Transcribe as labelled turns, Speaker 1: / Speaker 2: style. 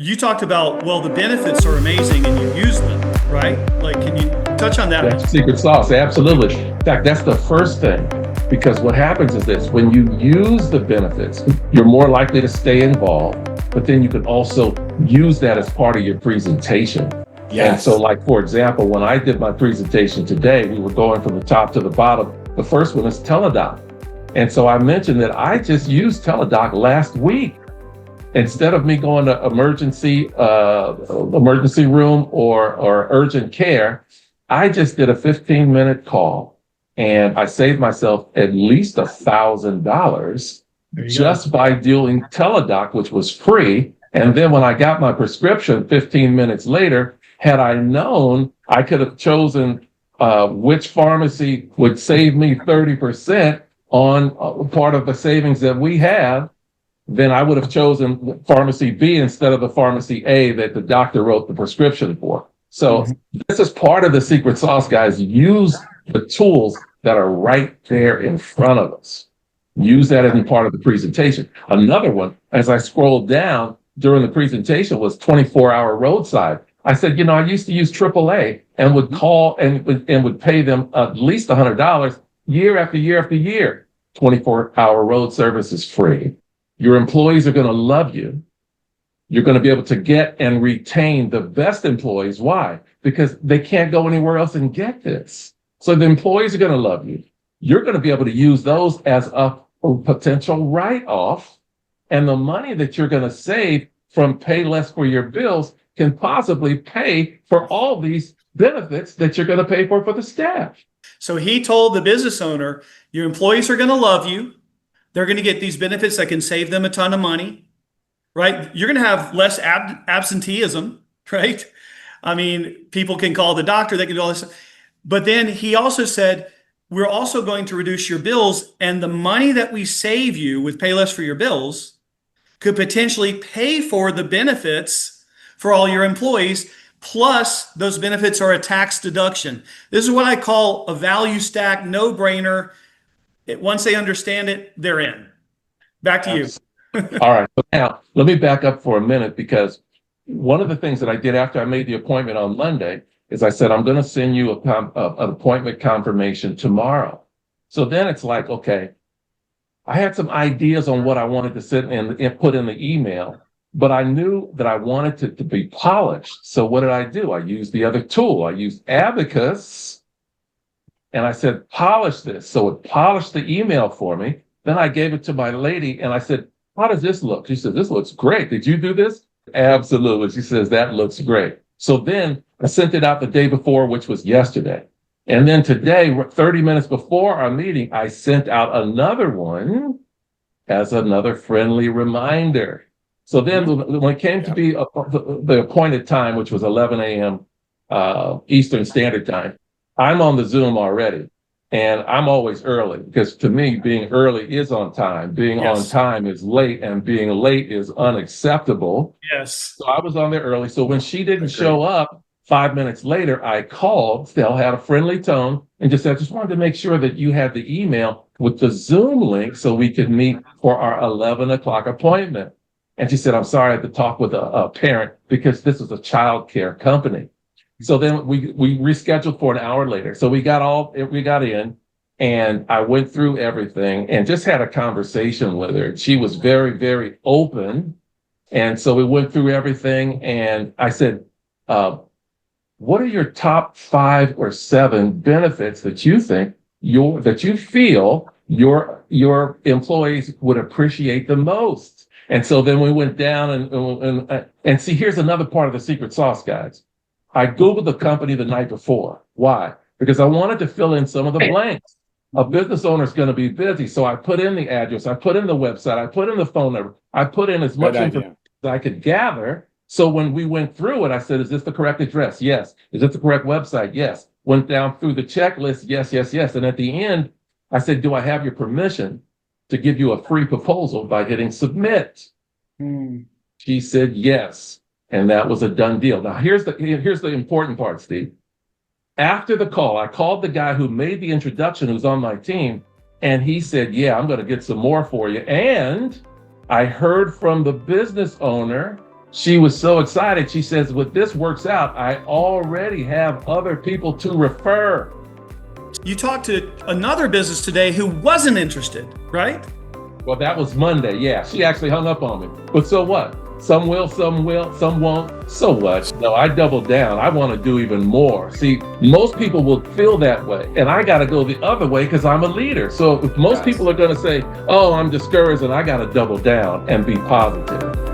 Speaker 1: You talked about, well, the benefits are amazing and you use them, right? Like, can you touch on that?
Speaker 2: That's secret sauce, absolutely. In fact, that's the first thing, because what happens is this: when you use the benefits, you're more likely to stay involved, but then you can also use that as part of your presentation.
Speaker 3: Yes.
Speaker 2: And so, like, for example, when I did my presentation today, we were going from the top to the bottom. The first one is Teledoc. And so I mentioned that I just used Teledoc last week. Instead of me going to emergency room or urgent care, I just did a 15-minute call, and I saved myself at least $1,000 just by doing Teledoc, which was free. And then when I got my prescription 15 minutes later, had I known, I could have chosen which pharmacy would save me 30% on part of the savings that we have. Then I would have chosen pharmacy B instead of the pharmacy A that the doctor wrote the prescription for. So this is part of the secret sauce, guys. Use the tools that are right there in front of us. Use that as part of the presentation. Another one, as I scrolled down during the presentation, was 24-hour roadside. I said, I used to use AAA and would call and would pay them at least $100 year after year after year. 24-hour road service is free. Your employees are going to love you. You're going to be able to get and retain the best employees. Why? Because they can't go anywhere else and get this. So the employees are going to love you. You're going to be able to use those as a potential write-off. And the money that you're going to save from pay less for your bills can possibly pay for all these benefits that you're going to pay for the staff.
Speaker 1: So he told the business owner, your employees are going to love you. They're going to get these benefits that can save them a ton of money, right? You're going to have less absenteeism, right? I mean, people can call the doctor, they can do all this. But then he also said, we're also going to reduce your bills, and the money that we save you with pay less for your bills could potentially pay for the benefits for all your employees. Plus, those benefits are a tax deduction. This is what I call a value stack, no-brainer. Once they understand it, they're in. Back to you.
Speaker 2: All right. So now, let me back up for a minute, because one of the things that I did after I made the appointment on Monday is I said, I'm going to send you an appointment confirmation tomorrow. So then it's like, okay, I had some ideas on what I wanted to sit and put in the email, but I knew that I wanted it to be polished. So what did I do? I used the other tool. I used Abacus. And I said, polish this. So it polished the email for me. Then I gave it to my lady and I said, how does this look? She said, this looks great. Did you do this? Absolutely. She says, that looks great. So then I sent it out the day before, which was yesterday. And then today, 30 minutes before our meeting, I sent out another one as another friendly reminder. So then when it came to be the appointed time, which was 11 a.m. Eastern Standard Time, I'm on the Zoom already, and I'm always early, because to me, being early is on time. Being on time is late, and being late is unacceptable.
Speaker 1: Yes.
Speaker 2: So I was on there early. So when she didn't show up 5 minutes later, I called, still had a friendly tone, and just said, I just wanted to make sure that you had the email with the Zoom link so we could meet for our 11 o'clock appointment. And she said, I'm sorry, I had to talk with a parent because this is a child care company. So then we rescheduled for an hour later. So we got in, and I went through everything and just had a conversation with her. She was very, very open. And so we went through everything, and I said, what are your top 5 or 7 benefits that you think that you feel your employees would appreciate the most? And so then we went down and see, here's another part of the secret sauce, guys. I Googled the company the night before. Why? Because I wanted to fill in some of the blanks. A business owner is going to be busy. So I put in the address, I put in the website, I put in the phone number, I put in as much information as I could gather. So when we went through it, I said, is this the correct address? Yes. Is this the correct website? Yes. Went down through the checklist. Yes, yes, yes. And at the end, I said, do I have your permission to give you a free proposal by hitting submit? She said, yes. And that was a done deal. Now, here's the important part, Steve. After the call, I called the guy who made the introduction, who's on my team, and he said, yeah, I'm going to get some more for you. And I heard from the business owner she was so excited. She says, "With this works out, I already have other people to refer."
Speaker 1: You talked to another business today who wasn't interested, right?
Speaker 2: Well, that was Monday. Yeah, she actually hung up on me. But so what? Some will, some won't. So what? No, I doubled down. I want to do even more. See, most people will feel that way. And I got to go the other way because I'm a leader. So if most people are going to say, "Oh, I'm discouraged," and I got to double down and be positive.